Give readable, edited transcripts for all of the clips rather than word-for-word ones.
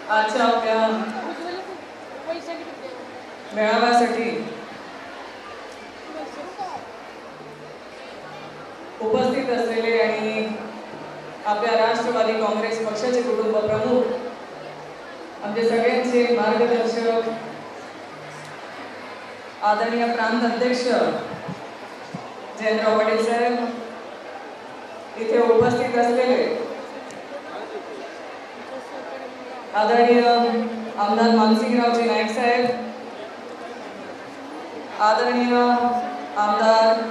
आजच्या आपल्या मेळाव्यासाठी उपस्थित असलेले आणि आपल्या राष्ट्रवादी काँग्रेस पक्षाचे कुटुंब प्रमुख, आमचे सगळ्यांचे मार्गदर्शक आदरणीय प्रांत अध्यक्ष जयंतराव पाटील साहेब, इथे उपस्थित असलेले आदरणीय आमदार मानसिंगरावजी नाईक साहेब, आदरणीय आमदार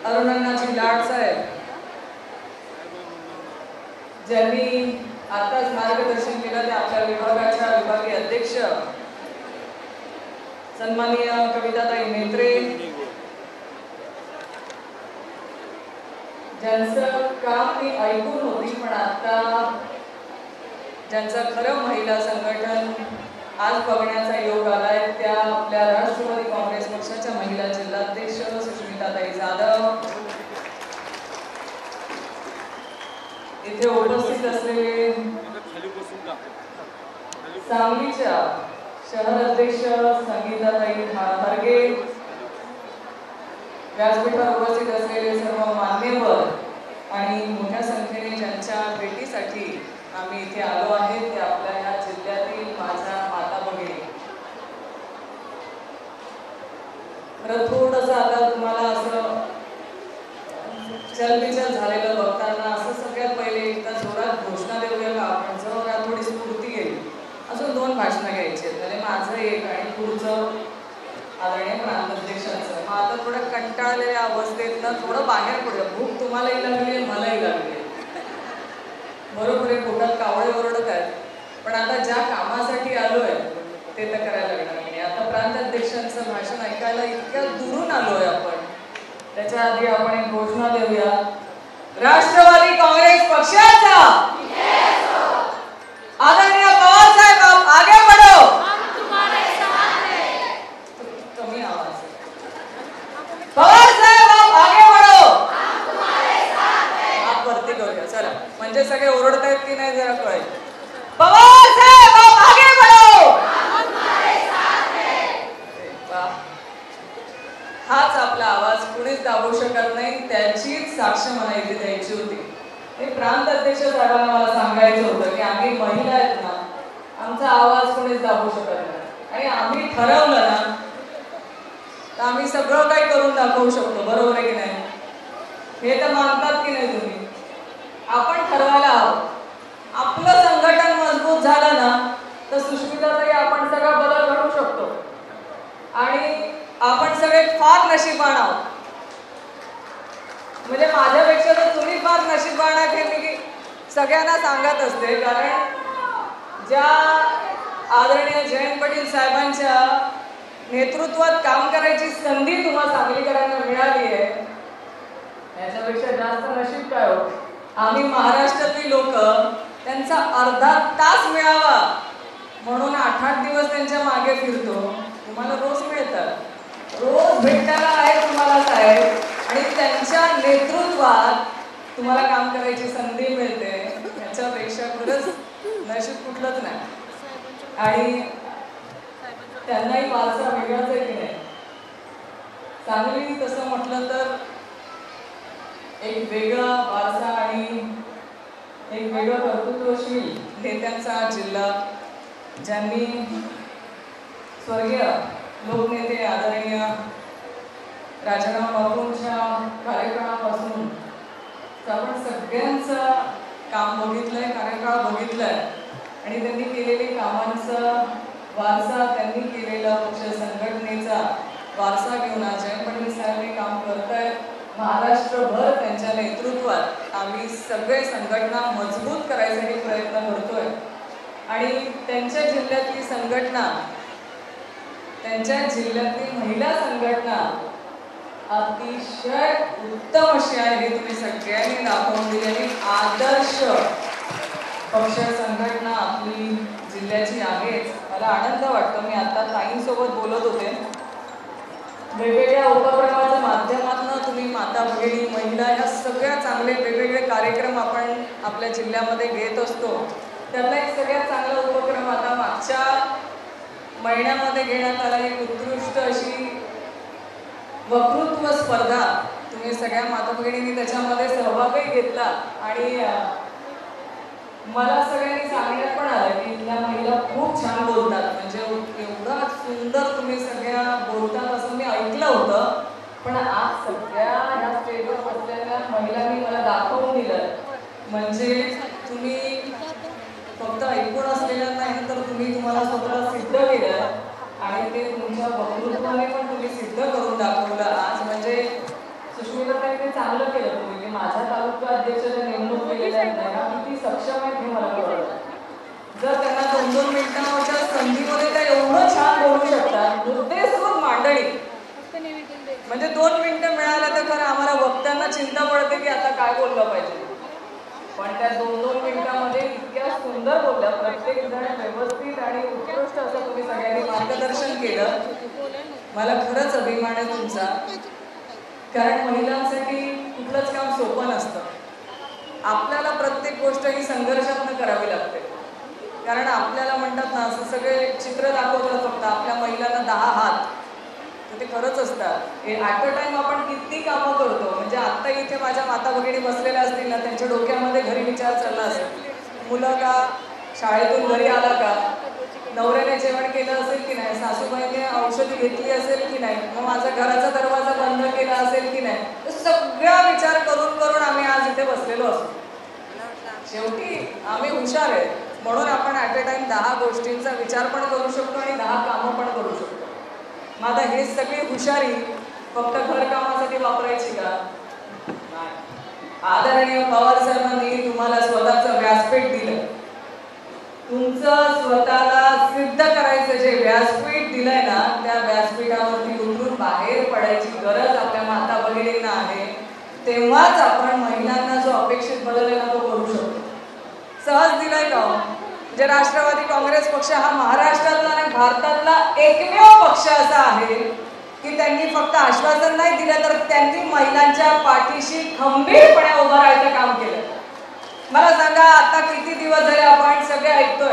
अरुणाजी लाड साहेब, ज्यांनी आताच मार्गदर्शन केलं ते आपल्या विभागाच्या विभागीय अध्यक्ष सन्माननीय कविताताई मेत्रे, ज्यांचं काम मी ऐकून होती, पण आता ज्यांचं खरं महिला संघटन आज बघण्याचा योग आलाय त्या आपल्या राष्ट्रवादी काँग्रेस पक्षाच्या महिला जिल्हाध्यक्ष सुष्मिताताई जाधव, इथे उपस्थित असलेले सांगलीच्या शहर अध्यक्ष संगीताताई हरगे, व्यासपीठावर उपस्थित असलेले सर्व मान्यवर आणि मोठ्या संख्येने ज्यांच्या भेटीसाठी आम्ही इथे आलो आहे ते आपल्या या जिल्ह्यातील माझ्या माता भगिनी. थोडंसं आता तुम्हाला असं चलबिचल झालेलं बघताना असं सगळ्यात पहिले एकदा जोरात घोषणा देऊया का आपण, जरा थोडी स्फूर्ती गेली. अजून 2 भाषणं घ्यायची आहेत, म्हणजे माझं एक आणि पुढचं आदरणीय प्रांताध्यक्षांचं. मग आता थोडं कंटाळलेल्या अवस्थेतनं थोडं बाहेर पडूया. भूक तुम्हालाही लागली आहे, मलाही लागली आहे. बरोबर आहे, पोटात कावळे ओरडत आहेत, पण आता ज्या कामासाठी आलोय ते तर करायला लागणार नाही. आता प्रांताध्यक्षांचं भाषण ऐकायला इतक्या दुरून आलोय आपण, त्याच्या आधी आपण एक घोषणा देऊया. राष्ट्रवादी काँग्रेस पक्षाचा आदरणीय पवार साहेब, आप आगे बढ़ो. कमी आवाज. पवार साहेब, आप आगे बढ़ो. आप वरती करूया चला, म्हणजे सगळे ओरडत आहेत की नाही जरा कळेल. पवार साहेब, आप आगे बढ़ो. हाच आपला आवाज कुणीच दाबू शकत नाही, त्याचीच साक्ष मला इथे द्यायची होती. हे प्रांत अध्यक्ष साहेबांना मला सांगायचं होतं की आम्ही महिला आहेत ना, आमचा आवाज कोणीच दाबू शकत नाही, आणि आम्ही ठरवलं ना तर आम्ही सगळं काही करून दाखवू शकतो. बरोबर आहे की नाही? हे तर मानतात की नाही तुम्ही? आपण ठरवायला हवं. आपलं संघटन मजबूत झालं ना तर सुष्मिताताई आपण सगळा बदल घडवू शकतो, आणि आपण सगळे फार नशीबवान आहोत. म्हणजे माझ्यापेक्षा तर तुम्ही फार नशीबवान आहात हे मी सगळ्यांना सांगत असते, कारण ज्या आदरणीय जयंत पाटील साहेबांच्या नेतृत्वात काम करायची संधी तुम्हाला सांगलीकरांना मिळाली आहे, याच्यापेक्षा जास्त नशीब काय हो. आम्ही महाराष्ट्रातली लोक त्यांचा अर्धा तास मिळावा म्हणून 8-8 दिवस त्यांच्या मागे फिरतो. तुम्हाला रोज मिळतात, रोज भेटायला आहे तुम्हाला साहेब, आणि त्यांच्या नेतृत्वात तुम्हाला काम करायची संधी मिळते. याच्यापेक्षा खरंच नशीब कुठलंच नाही. आणि त्यांनाही वारसा वेगळाच आहे की नाही. सांगली तसं म्हटलं तर एक वेगळा वारसा आणि एक वेगळं कर्तृत्वशील नेत्यांचा जिल्हा, ज्यांनी स्वर्गीय लोकनेते आदरणीय राजाराम बापूंच्या कार्यकाळापासून आपण सगळ्यांचं काम बघितलंय, कार्यकाळ बघितलाय, आणि त्यांनी केलेले कामांचा वारसा, त्यांनी केलेला पक्ष संघटनेचा वारसा घेऊन आज जयंत पाटील साहेब हे काम करतायत. महाराष्ट्रभर त्यांच्या नेतृत्वात आम्ही सगळे संघटना मजबूत करायसाठी प्रयत्न करतोय, आणि त्यांच्या जिल्ह्यातली संघटना, त्यांच्या जिल्ह्यातली महिला संघटना अतिशय उत्तम अशी आहे हे तुम्ही सगळ्यांनी दाखवून दिली. आणि आदर्श पक्ष संघटना आपली जिल्ह्याची आहेच. मला आनंद वाटतो. मी आता ताईंसोबत बोलत होते, वेगवेगळ्या उपक्रमाच्या माध्यमातून तुम्ही माता भगिनी महिला ह्या सगळ्या चांगले वेगवेगळे कार्यक्रम आपण आपल्या जिल्ह्यामध्ये घेत असतो. त्यातून महिन्यामध्ये घेण्यात आला एक उत्कृष्ट अशी वक्तृत्व स्पर्धा. तुम्ही सगळ्या माता भगिनींनी त्याच्यामध्ये सहभागही घेतला आणि मला सगळ्यांनी सांगण्यात पण आलं की या महिला खूप छान बोलतात. म्हणजे एवढा सुंदर तुम्ही सगळ्या बोलतात असं मी ऐकलं होतं. पण आज सगळ्या ह्या स्टेजवर बसलेल्या महिलांनी मला दाखवून दिलं. म्हणजे तुम्ही फक्त ऐकून असलेलं नाही तर तुम्ही तुम्हाला स्वतःला सिद्ध केलं आणि ते तुमच्या वक्तृत्वाने पण तुम्ही सिद्ध करून दाखवलं आज. म्हणजे सुष्मिताताई ते चांगलं केलं तुम्ही की माझ्या तालुका अध्यक्षाच्या नेमणूक केलेल्या नाही किती सक्षम आहेत हे मला कळलं. जर त्यांना 2-2 मिनिटांच्या संधीमध्ये त्या एवढं छान बोलू शकतात. मुद्देसूद मांडणी म्हणजे 2 मिनिटं मिळालं तर खरं आम्हाला वक्त्यांना चिंता पडते की आता काय बोललं पाहिजे. पण त्या 2-2 मिनिटांमध्ये इतक्या सुंदर बोलल्या. प्रत्येक जण व्यवस्थित आणि उत्कृष्ट असं तुम्ही सगळ्यांनी मार्गदर्शन केलं. मला खरंच अभिमान आहे तुमचा. कारण महिलांसाठी कुठलंच काम सोपं नसतं. आपल्याला प्रत्येक गोष्ट ही संघर्षातनं करावी लागते. कारण आपल्याला म्हणतात ना असं सगळे चित्र दाखवतात फक्त आपल्या महिलांना 10 हात तर ते खरंच असतात. ॲट अ टाइम आपण किती कामं करतो. म्हणजे आत्ता इथे माझ्या माता भगिनी बसलेल्या असतील ना त्यांच्या डोक्यामध्ये घरी विचार चालला असेल. मुलं का शाळेतून घरी आला का, नवऱ्याने जेवण केलं असेल की नाही, सासूबाईने औषधी घेतली असेल की नाही, मग माझा घराचा दरवाजा बंद केला असेल की नाही. सगळा विचार करून करून आम्ही आज इथे बसलेलो असतो. शेवटी आम्ही हुशार आहे म्हणून आपण ॲट अ टाइम 10 गोष्टींचा विचार पण करू शकतो आणि 10 कामं पण करू शकतो. मग आता हे सगळी हुशारी फक्त घरकामासाठी वापरायची का? नाही. आदरणीय पवार साहेबांनी तुम्हाला स्वतःचं व्यासपीठ दिलं. तुमचं स्वतःला सिद्ध करायचं जे व्यासपीठ दिलंय ना त्या व्यासपीठावरती उतरून बाहेर पडायची गरज आपल्या माता भगिनींना आहे. तेव्हाच आपण महिलांना जो अपेक्षित बदल आहे ना तो करू शकतो. सहज दिलाय का? म्हणजे राष्ट्रवादी काँग्रेस पक्ष हा महाराष्ट्रातला आणि भारतातला एकमेव पक्ष असा आहे की त्यांनी फक्त आश्वासन नाही दिलं तर त्यांनी महिलांच्या पाठीशी खंबीरपणे उभं राहायचं काम केलं. मला सांगा आता किती दिवस झाले आपण सगळे ऐकतोय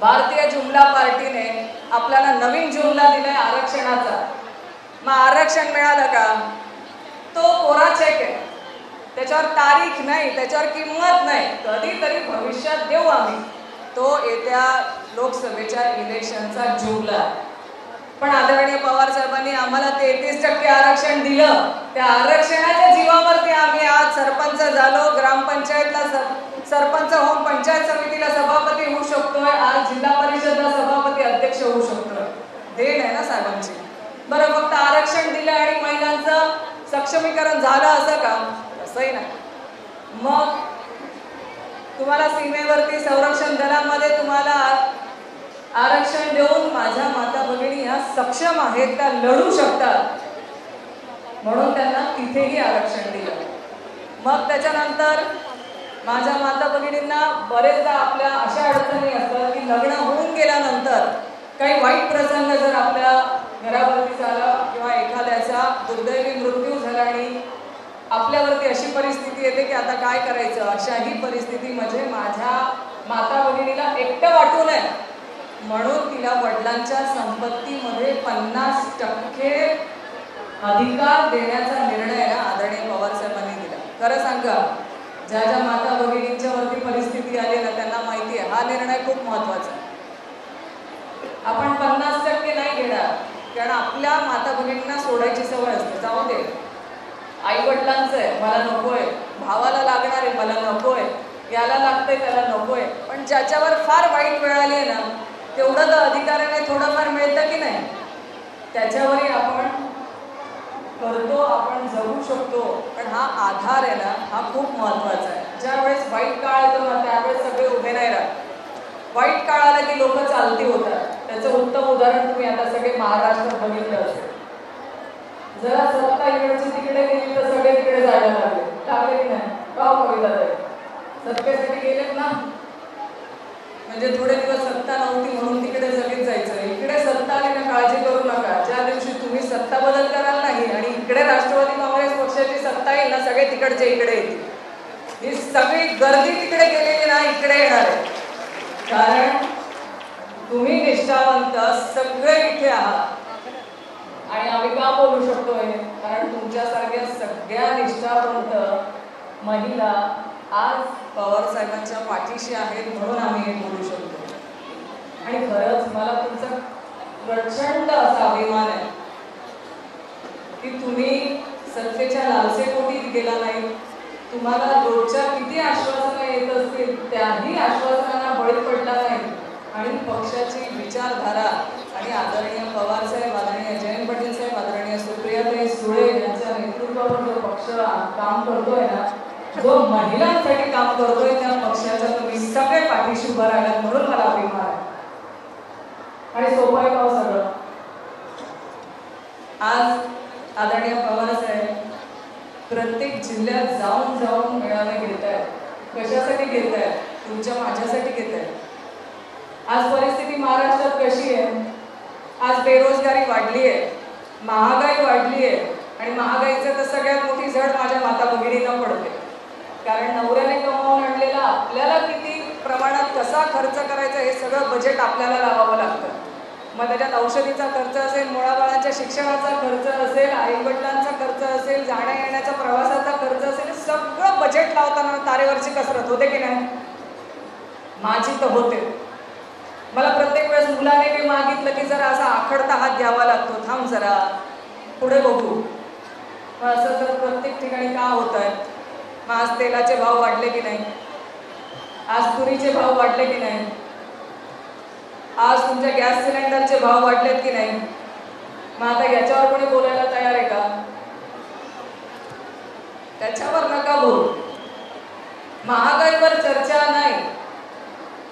भारतीय जुमला पार्टीने आपल्याला नवीन जुमला दिलाय आरक्षणाचा. मग आरक्षण मिळालं का? तो कोरा चेक आहे. त्याच्यावर तारीख नाही, त्याच्यावर किंमत नाही. कधीतरी भविष्यात देऊ आम्ही. तो येत्या लोकसभेच्या इलेक्शनचा जुमला. पण आदरणीय पवार साहेबांनी आम्हाला 33% आरक्षण दिलं. त्या आरक्षणाच्या जीवावरती आम्ही आज सरपंच झालो, ग्रामपंचायतला सरपंच होऊन पंचायत समितीला सभापती होऊ शकतोय, आज जिल्हा परिषदला सभापती अध्यक्ष होऊ शकतोय. देण आहे ना साहेबांची. बरं फक्त आरक्षण दिलं आणि महिलांचं सक्षमीकरण झालं असं का? असंही नाही. मग तुम्हाला सीमेवरती संरक्षण दलामध्ये तुम्हाला आरक्षण देऊन माझ्या माता भगिनी ह्या सक्षम आहेत, त्या लढू शकतात म्हणून त्यांना तिथेही आरक्षण दिलं. मग त्याच्यानंतर माझ्या माता भगिनींना बरेचदा आपल्या अशा अडचणी असतात की लग्न होऊन गेल्यानंतर काही वाईट प्रसंग जर आपल्या घरावरती झाला किंवा एखाद्याचा दुर्दैवी मृत्यू झाला आणि आपल्यावरती अशी परिस्थिती येते की आता काय करायचं. अशाही परिस्थितीमध्ये माझ्या माता भगिनीला एकटं वाटू नये म्हणून तिला वडिलांच्या संपत्तीमध्ये 50% अधिकार देण्याचा निर्णय ना आदरणीय पवार साहेबांनी दिला. खरं सांगा ज्या ज्या माता भगिनींच्या वरती परिस्थिती आली ना त्यांना माहिती आहे हा निर्णय खूप महत्वाचा आहे. आपण 50% नाही घेणार कारण आपल्या माता भगिनींना सोडायची सवय असते. जाऊ दे आई वडिलांचं आहे मला नकोय, भावाला लागणार आहे मला नकोय, याला लागतंय त्याला नकोय. पण ज्याच्यावर फार वाईट वेळ आली आहे ना तेवढं तर अधिकाराने थोडंफार मिळतं की नाही त्याच्यावरही आपण करतो, आपण जगू शकतो. पण हा आधार आहे ना हा खूप महत्वाचा आहे. ज्यावेळेस वाईट काळ येतो ना त्यावेळेस सगळे उभे नाही राहत. वाईट काळ आला की लोक चालती होतात. त्याचं उत्तम उदाहरण तुम्ही आता सगळे महाराष्ट्रात बघितलं असेल. जरा सत्ता इकडची तिकडे गेली तर सगळे तिकडे जायला लागले की नाही? का कविता सत्तेसाठी गेलेत ना म्हणजे थोडे दिवस सत्ता नव्हती म्हणून तिकडे सगळीच जायचं. इकडे सत्ता आली ना काळजी करू नका. ज्या दिवशी तुम्ही सत्ता बदल कराल नाही आणि इकडे राष्ट्रवादी काँग्रेस पक्षाची सत्ता येईल ना सगळे तिकडचे इकडे येतील. ही सगळी गर्दी तिकडे गेलेली ना इकडे येणार आहे. कारण तुम्ही निष्ठावंत सगळे इथे आहात. आणि आम्ही का बोलू शकतोय? कारण तुमच्यासारख्या सगळ्या निष्ठावंत महिला आज पवार साहेबांच्या पाठीशी आहेत म्हणून आम्ही हे बोलू शकतो. आणि खरंच मला तुमचा प्रचंड असा अभिमान आहे की तुम्ही सत्तेच्या लालसेपोटी गेला नाही. तुम्हाला रोजच्या किती आश्वासनं येत असतील त्याही आश्वासनांना बळी पडला नाही आणि पक्षाची विचारधारा आणि आदरणीय पवार साहेब, आदरणीय जयंत पाटील साहेब, आदरणीय सुप्रियाताई सुळे यांच्या नेतृत्वावर जो पक्ष काम करतोय ना, जो महिलांसाठी काम करतोय, त्या पक्षाच्या तुम्ही सगळे पाठीशी उभं राहिलात म्हणून मला अभिमान आहे. आणि सोपं आहे का सगळं? आज आदरणीय पवार साहेब प्रत्येक जिल्ह्यात जाऊन जाऊन मेळावे घेत आहेत. कशासाठी घेत आहेत? तुमच्या माझ्यासाठी घेत आहेत. आज परिस्थिती महाराष्ट्रात कशी आहे? आज बेरोजगारी वाढली आहे, महागाई वाढली आहे आणि महागाईचं तर सगळ्यात मोठी झड माझ्या माता भगिनींना पडते. कारण नवऱ्याने कमावून आणलेला आपल्याला किती प्रमाणात कसा खर्च करायचा हे सगळं बजेट आपल्याला लावावं लागतं. मग त्याच्यात औषधीचा खर्च असेल, मुलाबाळांच्या शिक्षणाचा खर्च असेल, आईवडिलांचा खर्च असेल, जाण्या येण्याचा प्रवासाचा खर्च असेल, सगळं बजेट लावताना तारेवरची कसरत होते की नाही? माझी तर होते. मला प्रत्येक वेळेस मुलाने काही मागितलं की जरा असा आखडता हात घ्यावा लागतो, थांब जरा पुढे बघू. मग असं तर प्रत्येक ठिकाणी का होत आहे? मग आज तेलाचे भाव वाढले की नाही? आज तुरीचे भाव वाढले की नाही? आज तुमच्या गॅस सिलेंडरचे भाव वाढलेत की नाही? मग आता याच्यावर कोणी बोलायला तयार आहे का? त्याच्यावर नका बोलू. महागाईवर चर्चा नाही,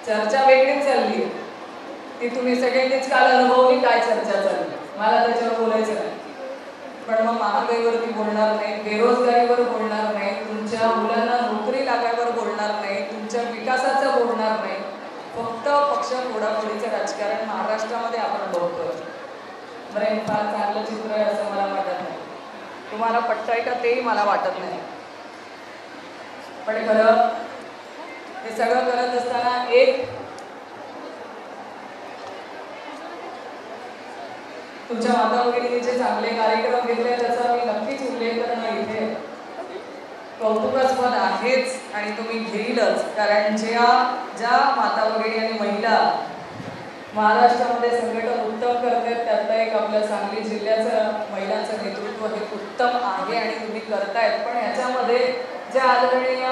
चर्चा वेगळीच चालली. ती तुम्ही सगळ्यांनीच काल अनुभवली काय चर्चा चालली, मला त्याच्यावर बोलायचं नाही. पण मग महागाईवरती बोलणार नाही, बेरोजगारीवर बोलणार नाही, तुमच्या मुलांना नोकरी लागायवर बोलणार नाही, तुमच्या विकासाचं बोलणार नाही. फक्त पक्ष फोडाफोडीचं राजकारण महाराष्ट्रामध्ये आपण बघतोय. बरं, हे फार चांगलं चित्र आहे असं मला वाटत नाही. तुम्हाला पटतंय का तेही मला वाटत नाही. पण खरं हे सगळं करत असताना एक तुमच्या माता भगिनींनी जे चांगले कार्यक्रम घेतले त्याचा मी नक्कीच उल्लेख करणं इथे कौतुकास्पद आहेच आणि तुम्ही घेईलच. कारण ज्या माता भगिनी आणि महिला महाराष्ट्रामध्ये संघटन उत्तम करतात त्यातलं एक आपल्या सांगली जिल्ह्याचं महिलांचं नेतृत्व हे उत्तम आहे आणि तुम्ही करतायत. पण ह्याच्यामध्ये जे आदरणीय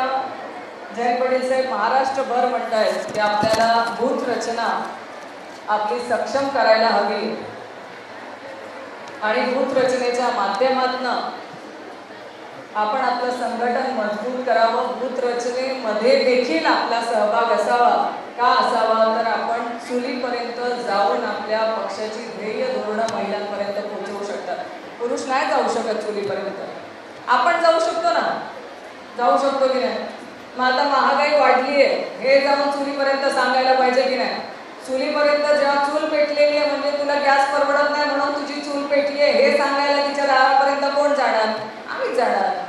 जयंत पाटील साहेब महाराष्ट्रभर म्हणतायत की आपल्याला बूथ रचना आपली सक्षम करायला हवी आणि बूथ रचनेच्या माध्यमातून आपण आपलं संघटन मजबूत करावं. बूथ रचनेमध्ये देखील आपला सहभाग असावा. का असावा? तर आपण चुलीपर्यंत जाऊन आपल्या पक्षाची ध्येय धोरणं महिलांपर्यंत पोहोचवू शकतात. पुरुष नाही जाऊ शकत चुलीपर्यंत, आपण जाऊ शकतो ना, जाऊ शकतो की नाही? मग आता महागाई वाढली आहे हे जाऊन चुलीपर्यंत सांगायला पाहिजे की नाही? चुलीपर्यंत जेव्हा चूल पेटलेली आहे म्हणजे तुला गॅस परवडत नाही म्हणून तुझी चूल पेटली आहे हे सांगायला तिच्या दारापर्यंत कोण जाणार? आम्ही जाणार.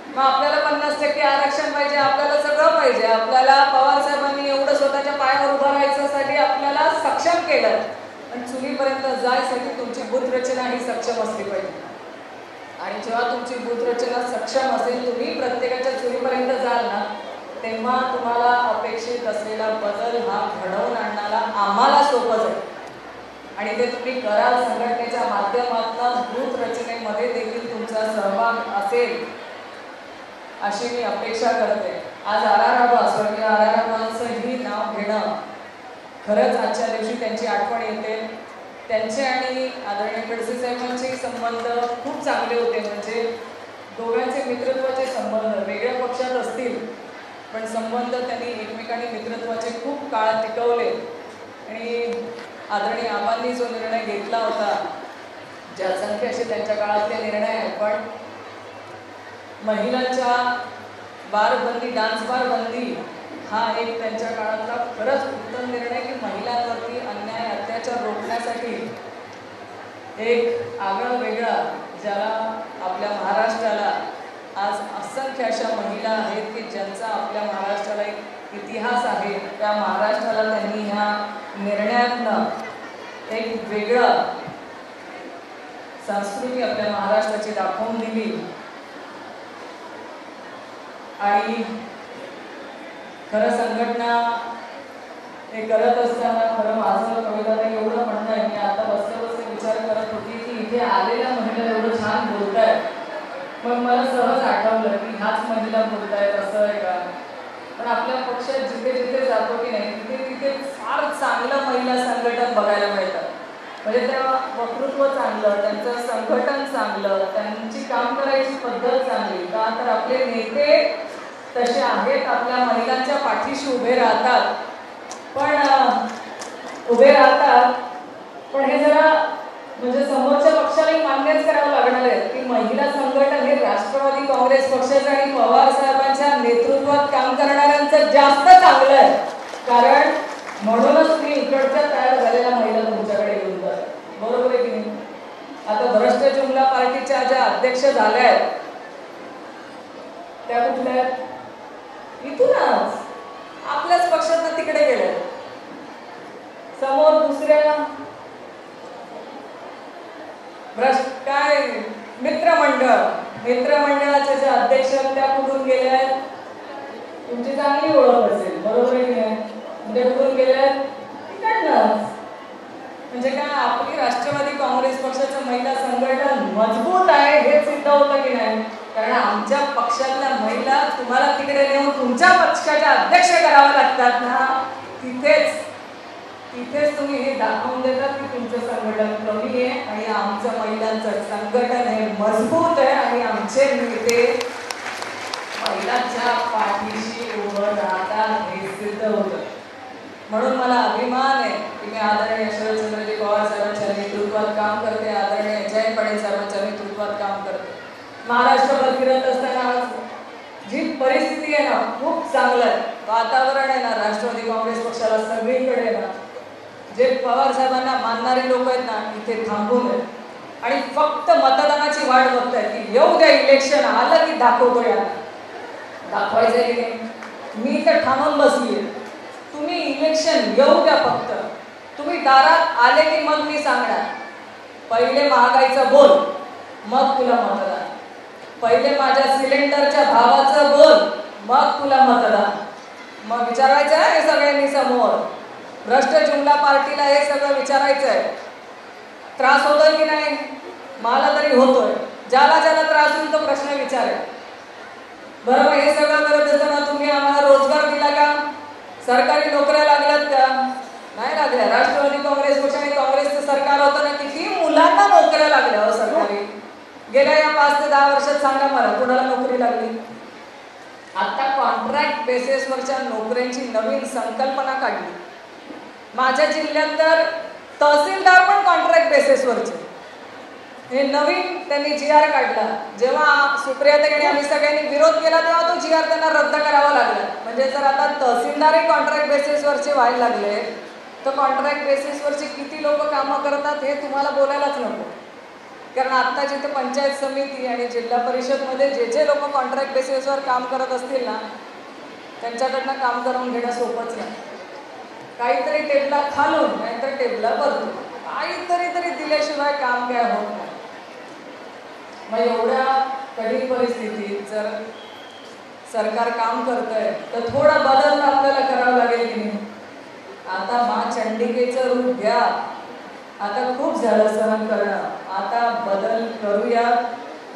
मग आपल्याला 50% आरक्षण पाहिजे, आपल्याला सगळं पाहिजे. आपल्याला पवार साहेबांनी एवढं स्वतःच्या पायावर उभं राहायच्यासाठी आपल्याला सक्षम केलं. पण चुलीपर्यंत जायसाठी तुमची बूथ रचना ही सक्षम असली पाहिजे. आणि जेव्हा तुमची बूथ रचना सक्षम असेल, तुम्ही प्रत्येकाच्या चुलीपर्यंत जाल ना, तेव्हा तुम्हाला अपेक्षित असलेला बदल हा घडवून आणण्याला आम्हाला सोपं जाईल. आणि ते तुम्ही कराल संघटनेच्या माध्यमातून. बूथ रचनेमध्ये देखील तुमचा सहभाग असेल अशी मी अपेक्षा करते. आज आराराबा, स्वर्गीय आराराबांचंही नाव घेणं खरंच आजच्या दिवशी त्यांची आठवण येते. त्यांचे आणि आदरणीय खडसे साहेबांचे संबंध खूप चांगले होते. म्हणजे दोघांचे मित्रत्वाचे संबंध वेगळ्या पक्षात असतील पण संबंध त्यांनी एकमेकांनी मित्रत्वाचे खूप काळ टिकवले. आणि आदरणीय आबांनी जो निर्णय घेतला होता, जे असंख्य असे त्यांच्या काळातले निर्णय आहेत, पण महिलांच्या बारबंदी, डान्स बार बंदी हा एक त्यांच्या काळातला खरंच उत्तम निर्णय की महिलांवरती अन्याय अत्याचार रोखण्यासाठी एक आगळं वेगळा, ज्याला आपल्या महाराष्ट्राला आज असंख्य अशा महिला आहेत की ज्यांचा आपल्या महाराष्ट्राला एक इतिहास आहे. त्या महाराष्ट्राला त्यांनी ह्या निर्णय लढण्यातनं एक वेगळं संस्कृती आपल्या महाराष्ट्राची दाखवून दिली. आणि खरं संघटना हे करत असताना खरं माझं कविताला एवढं म्हणणं आहे. मी आता बसल्या विचार करत होती की इथे आलेल्या महिला एवढं छान बोलतायत, मग मला सहज आठवलं की ह्याच महिला बोलतायत असं आहे का. पण आपल्या पक्षात जिथे जिथे जातो की नाही तिथे तिथे फार चांगलं महिला संघटन बघायला मिळतं. म्हणजे त्या वक्तृत्व चांगलं, त्यांचं संघटन चांगलं, त्यांची काम करायची पद्धत चांगली. का तर आपले नेते तसे आहेत, आपल्या महिलांच्या पाठीशी उभे राहतात. पण हे जरा म्हणजे समोरच्या पक्षालाही मान्यच करावं लागणार आहे की महिला संघटन हे राष्ट्रवादी काँग्रेस पक्षाचं आणि पवार साहेबांच्या नेतृत्वात काम करणाऱ्यांचं जास्त चांगलं आहे. कारण म्हणूनच तुम्ही इकडच्या तयार झालेल्या महिला तुमच्याकडे येऊन जातात. बरोबर आहे की नाही. आता भ्रष्ट जुमला पार्टीच्या ज्या अध्यक्ष झाल्या आहेत त्या कुठल्या इथूनच आपल्याच पक्षात तिकडे गेल्या. समोर दुसऱ्या काय मित्रमंडळाचे जे अध्यक्ष त्या कुठून गेल्या आहेत. तुमची चांगली ओळख असेल. बरोबर आहे की नाही. म्हणजे कुठून गेल्या आहेत तिकडनंच. म्हणजे काय आपली राष्ट्रवादी काँग्रेस पक्षाचं महिला संघटन मजबूत आहे हे सिद्ध होतं की नाही. कारण आमच्या पक्षातल्या महिला तुम्हाला तिकडे नेऊन तुमच्या पक्षाच्या अध्यक्ष करावं लागतात ना, तिथेच तुम्ही हे दाखवून देतात की तुमचं संघटन कमी आहे आणि आमचं महिलांचं संघटन हे मजबूत आहे आणि आमचे नेते महिलांच्या पाठीशी उभं राहतात हे सिद्ध होतं. म्हणून मला अभिमान आहे की मी आदरणीय शरदचंद्रजी पवार साहेबांच्या नेतृत्वात काम करते, आदरणीय जयंत पाटील साहेबांच्या नेतृत्वात काम करते. महाराष्ट्रभर फिरत असताना जी परिस्थिती आहे ना खूप चांगलं आहे. वातावरण आहे ना राष्ट्रवादी काँग्रेस पक्षाला सगळीकडे ना जे पवार साहेबांना मानणारे लोक आहेत ना इथे थांबून आहेत आणि फक्त मतदानाची वाट बघतायत की येऊ द्या, इलेक्शन आलं की दाखवतो. यांना दाखवायचं आहे की नाही. मी तर ठाणून बसली आहे. तुम्ही इलेक्शन येऊ द्या. फक्त तुम्ही दारात आले की मग मी सांगणार पहिले महागाईचं बोल, मग तुला मतदान. पहिले माझ्या सिलेंडरच्या भावाचं बोल, मग तुला मतदान. मग विचारायचं आहे हे सगळ्यांनी समोर. भ्रष्ट जुमला पार्टीला हे सगळं विचारायचं आहे. त्रास होतोय की नाही. मला तरी होतोय. ज्याला ज्याला त्रास होईल तो प्रश्न विचारेल. बरोबर. हे सगळं करत असताना तुम्ही आम्हाला रोजगार दिला का. सरकारी नोकऱ्या लागल्यात का. नाही लागल्या. राष्ट्रवादी काँग्रेस पक्ष आणि काँग्रेसचं सरकार होतं ना किती मुलांना नोकऱ्या लागल्या हो सरकारी. गेल्या या 5 ते 10 वर्षात सांगा मला कुणाला नोकरी लागली. आता कॉन्ट्रॅक्ट बेसिसवरच्या नोकऱ्यांची नवीन संकल्पना काढली. माझ्या जिल्ह्यात तर तहसीलदार पण कॉन्ट्रॅक्ट बेसिसवरचे. हे नवीन त्यांनी GR काढला. जेव्हा सुप्रियाताईंनी आम्ही सगळ्यांनी विरोध केला तेव्हा तो GR त्यांना रद्द करावा लागला. म्हणजे जर आता तहसीलदारही कॉन्ट्रॅक्ट बेसिसवरचे व्हायला लागले तर कॉन्ट्रॅक्ट बेसिसवरचे किती लोक कामं करतात हे तुम्हाला बोलायलाच नको. कारण आत्ता जिथे पंचायत समिती आणि जिल्हा परिषदमध्ये जे लोक कॉन्ट्रॅक्ट बेसिसवर काम करत असतील ना त्यांच्याकडनं काम करून घेणं सोपंच नाही. काहीतरी टेबला खालून नाहीतर टेबला वरतून काहीतरी दिल्याशिवाय काम काय होत नाही. मग एवढ्या कठीण परिस्थितीत जर सरकार काम करतंय तर थोडा बदल आपल्याला करावा लागेल की नाही. आता मा चंडिकेचं रूप घ्या. आता खूप झालं सहन करणं. आता बदल करूया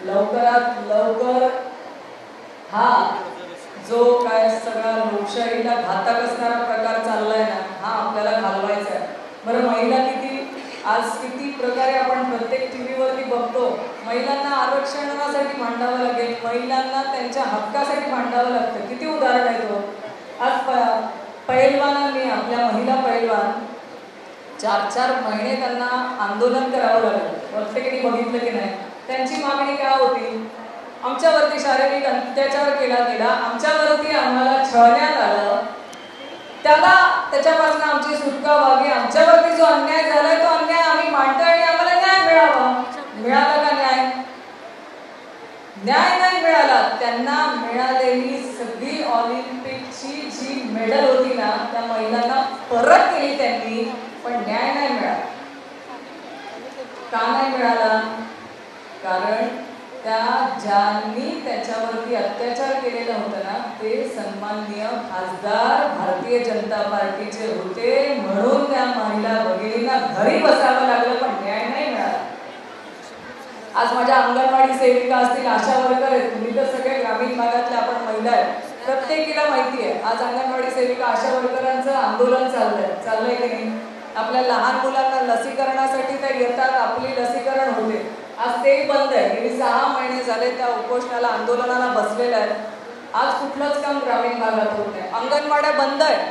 लवकरात लवकर. हा जो काय सगळा लोकशाहीला घातक असणारा प्रकार चाललाय ना हा आपल्याला घालवायचा आहे. बरं महिला किती प्रकारे आपण प्रत्येक टीव्हीवरती बघतो. महिलांना आरक्षणासाठी भांडावं लागेल, महिलांना त्यांच्या हक्कासाठी भांडावं लागतं. किती उदाहरण आहे तो. आज पैलवानांनी आपल्या महिला पैलवान 4-4 महिने त्यांना आंदोलन करावं लागलं. प्रत्येकाने बघितलं की नाही. त्यांची मागणी काय होती. आमच्यावरती शारीरिक अत्याचार केला गेला, आमच्यावरती आम्हाला छळण्यात आलं, त्याच्यापासून आमची सुटका व्हावी, आमच्यावरती जो अन्याय झालाय तो अन्याय आम्ही मांडतो आणि आम्हाला न्याय मिळावा. मिळाला का न्याय. न्याय नाही मिळाला. त्यांना मिळालेली सगळी ऑलिम्पिकची जी मेडल होती ना त्या महिलांना परत केली त्यांनी. पण न्याय नाही मिळाला. का नाही मिळाला? कारण ज्यांनी त्याच्यावरती अत्याचार केलेला होता ना ते सन्माननीय खासदार भारतीय जनता पार्टीचे होते, म्हणून त्या महिला भगिनींना घरी बसावं लागलं, पण न्याय नाही मिळाला. आज माझ्या अंगणवाडी सेविका असतील, आशा वर्कर आहेत, तुम्ही तर सगळे ग्रामीण भागातल्या आपण महिला आहेत, प्रत्येकीला माहिती आहे आज अंगणवाडी सेविका आशा वर्करांचं आंदोलन चाललंय की नाही. आपल्या लहान मुलांना लसीकरणासाठी त्या येतात, आपली लसीकरण होते, आज तेही बंद आहे. गेली 6 महिने झाले त्या उपोषणाला आंदोलनाला बसलेल्या आहेत. आज कुठलंच काम ग्रामीण भागात होत नाही. अंगणवाड्या बंद आहेत.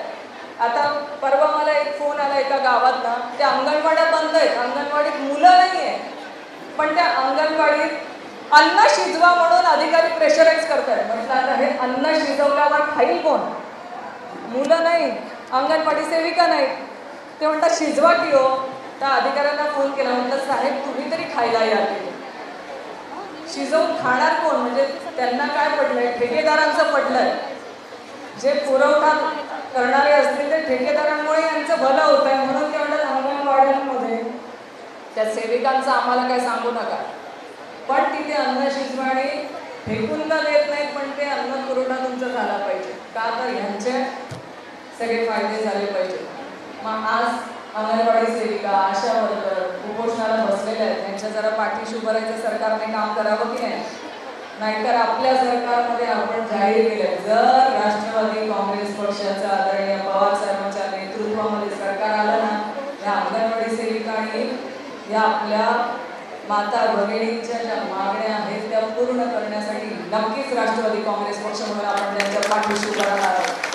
आता परवा मला एक फोन आला एका गावात ना, त्या अंगणवाड्या बंद आहेत, अंगणवाडीत मुलं नाही आहे, पण त्या अंगणवाडीत अन्न शिजवा म्हणून अधिकारी प्रेशराईज करतात. म्हटलं आता हे अन्न शिजवल्यावर खाईल कोण? मुलं नाही, अंगणवाडी सेविका नाही. ते म्हणतात शिजवा की हो. त्या अधिकाऱ्यांना फोन केला, म्हटलं साहेब तुम्ही तरी खायला या, शिजवून खाणार कोण? म्हणजे त्यांना काय पडलंय? ठेकेदारांचं पडलंय. जे पुरवठा करणारे असतील ते ठेकेदारांमुळे यांचं भलं होत आहे, म्हणून ते म्हणतात अंगणवाड्यांमध्ये त्या सेविकांचं आम्हाला काय सांगू नका, पण तिथे अन्न शिजवाणी फेकून का देत नाहीत, पण ते अन्न पुरवठा तुमचा झाला पाहिजे का, तर ह्यांचे सगळे फायदे झाले पाहिजे. मग आज अंगणवाडी सेविका आशा वर्कर उपोषणाला बसलेल्या आहेत, त्यांच्या जरा पाठीशी उभं राहायचं सरकारने काम करावं की नाही. नाहीतर आपल्या सरकारमध्ये आपण जाहीर केलंय, जर राष्ट्रवादी काँग्रेस पक्षाचं आदरणीय पवार साहेबांच्या नेतृत्वामध्ये सरकार आलं ना, या अंगणवाडी सेविकांनी या आपल्या माता भगिनींच्या ज्या मागण्या आहेत त्या पूर्ण करण्यासाठी नक्कीच राष्ट्रवादी काँग्रेस पक्ष म्हणून आपण त्यांच्या पाठीशी उभं राहणार आहोत.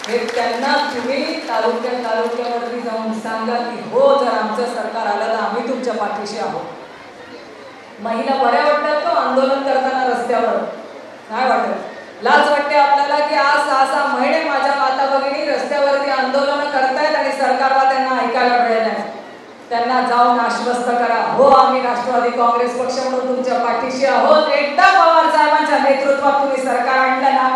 हे त्यांना तुम्ही तालुक्यावरती जाऊन सांगा की हो, जर आमचं सरकार आलं तर आम्ही तुमच्या पाठीशी आहोत. महिला बऱ्या वाटतात तो आंदोलन करताना रस्त्यावर? काय वाटत? लाज वाटते आपल्याला की आज 6 महिने माझ्या माता भगिनी रस्त्यावरती आंदोलन करतायत आणि सरकारला त्यांना ऐकायला मिळत नाही. त्यांना जाऊन आश्वस्त करा, हो आम्ही राष्ट्रवादी काँग्रेस पक्ष म्हणून तुमच्या पाठीशी आहोत. एकदा पवार साहेबांच्या नेतृत्वात तुम्ही सरकार आणलं ना,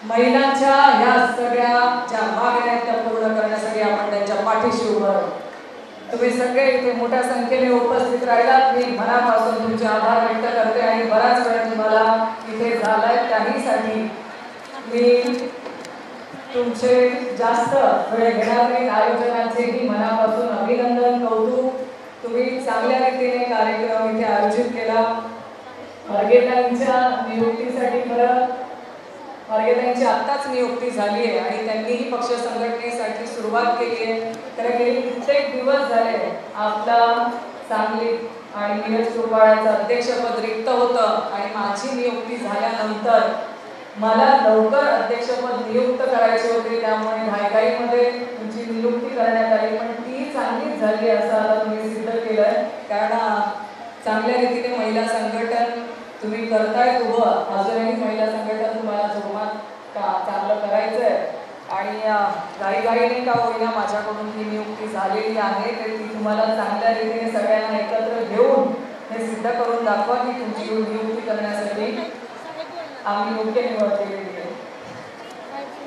महिलांच्या ह्या सगळ्या ज्या मागण्या त्या पूर्ण करण्यासाठी आपण त्यांच्या पाठीशी उभं राहू. तुम्ही सगळे इथे मोठ्या संख्येने उपस्थित राहिलात, मी मनापासून तुमचे आभार व्यक्त करते आणि बराच वेळ तुम्हाला इथे झालाय त्याहीसाठी मी तुमचे जास्त वेळ घेणार नाही. आयोजकांचेही मनापासून अभिनंदन, कौतुक. तुम्ही चांगल्या रीतीने कार्यक्रम इथे आयोजित केला. मार्गेतांच्या नियुक्तीसाठी मार्गेतांची आत्ताच नियुक्ती झाली आहे आणि त्यांनीही पक्ष संघटनेसाठी सुरुवात केली आहे. तर गेली कित्येक दिवस झाले आपला सांगली आणि मिरज चोपाळ्याचं अध्यक्षपद रिक्त होतं आणि माझी नियुक्ती झाल्यानंतर मला लवकर अध्यक्षपद नियुक्त करायचे होते, त्यामुळे घाईघाईमध्ये तुमची नियुक्ती करण्यात आली, पण ती चांगलीच झाली असं आता तुम्ही सिद्ध केलंय. कारण चांगल्या रीतीने महिला संघटन तुम्ही करताय उभं, अजूनही महिला संघटन तुम्हाला जोमात चांगलं करायचं आहे आणि घाईघाईने का होईना माझ्याकडून ही नियुक्ती झालेली आहे, तर ती तुम्हाला चांगल्या रीतीने सगळ्यांना एकत्र घेऊन हे सिद्ध करून दाखवा की तुमची नियुक्ती करण्यासाठी आम्ही योग्य निवड केलेली आहे.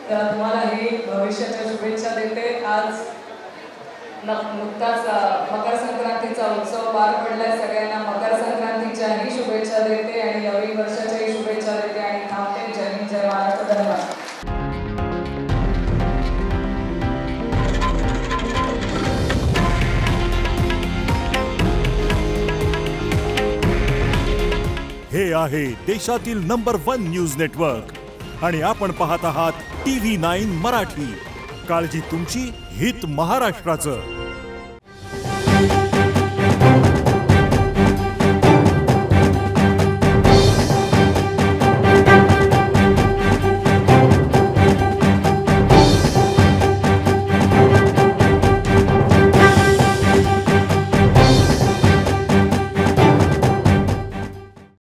तर तुम्हाला ही भविष्याच्या शुभेच्छा देते. आज नुकताच मकर संक्रांतीचा उत्सव पार पडलाय, सगळ्यांना मकर संक्रांतीच्याही शुभेच्छा देते आणि नवीन वर्षाच्याही शुभेच्छा देते आणि थांबते. जय हिंद, जय महाराष्ट्र, धन्यवाद. हे आहे देशातील नंबर 1 न्यूज नेटवर्क आणि आपण पाहत आहात TV9 मराठी. काळजी तुमची, हित महाराष्ट्राचं.